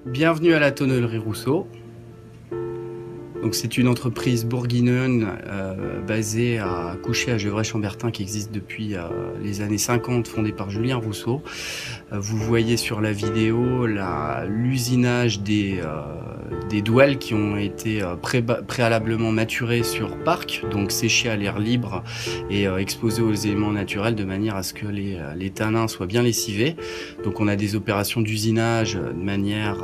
Bienvenue à la Tonnellerie Rousseau. Donc c'est une entreprise bourguignonne basée à Couchet à Gevrey-Chambertin qui existe depuis les années 50, fondée par Julien Rousseau. Vous voyez sur la vidéo l'usinage des douelles qui ont été préalablement maturées sur parc, donc séchées à l'air libre et exposées aux éléments naturels de manière à ce que les tanins soient bien lessivés. Donc on a des opérations d'usinage de manière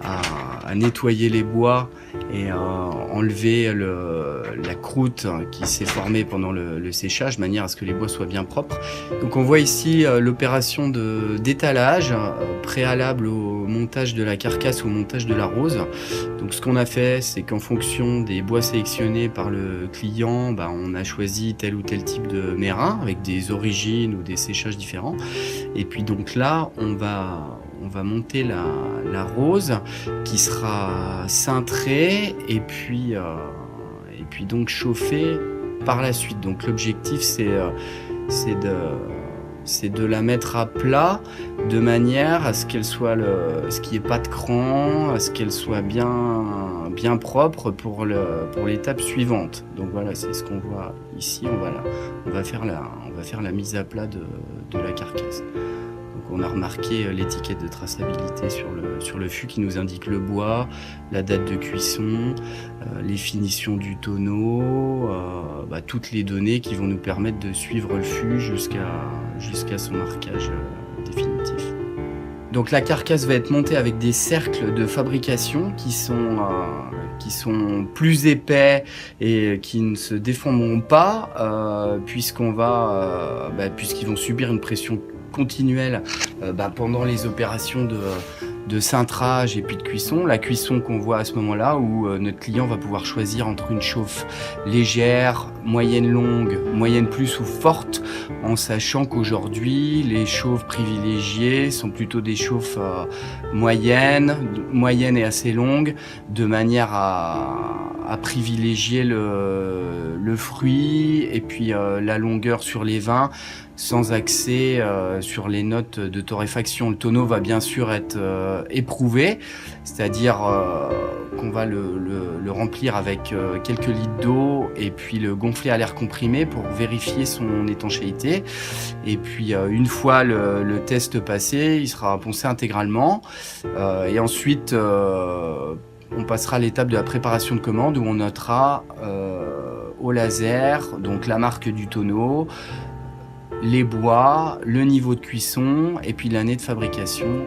à nettoyer les bois et enlever la croûte qui s'est formée pendant le séchage, de manière à ce que les bois soient bien propres. Donc on voit ici l'opération d'étalage préalable au montage de la carcasse ou au montage de la rose. Donc ce qu'on a fait, c'est qu'en fonction des bois sélectionnés par le client, on a choisi tel ou tel type de mérin avec des origines ou des séchages différents. Et puis donc là, on va monter la rose qui sera cintrée et puis donc chauffée par la suite. Donc l'objectif c'est de la mettre à plat de manière à ce qu'elle soit ce qu'il n'y ait pas de cran, à ce qu'elle soit bien propre pour l'étape suivante. Donc voilà, c'est ce qu'on voit ici. On va faire la mise à plat de la carcasse. Donc on a remarqué l'étiquette de traçabilité sur le fût qui nous indique le bois, la date de cuisson, les finitions du tonneau, toutes les données qui vont nous permettre de suivre le fût jusqu'à son marquage définitif. Donc la carcasse va être montée avec des cercles de fabrication qui sont plus épais et qui ne se déformeront pas puisqu'ils vont subir une pression continuelle pendant les opérations de cintrage et puis de cuisson. La cuisson qu'on voit à ce moment-là où notre client va pouvoir choisir entre une chauffe légère, moyenne longue, moyenne plus ou forte, en sachant qu'aujourd'hui les chauffes privilégiées sont plutôt des chauffes moyennes et assez longues, de manière à privilégier le fruit et puis la longueur sur les vins, sans accès sur les notes de torréfaction. Le tonneau va bien sûr être éprouvé, c'est-à-dire qu'on va le remplir avec quelques litres d'eau et puis le gonfler à l'air comprimé pour vérifier son étanchéité. Et puis une fois le test passé, il sera poncé intégralement. Et ensuite, on passera à l'étape de la préparation de commande où on notera au laser donc la marque du tonneau, les bois, le niveau de cuisson et puis l'année de fabrication.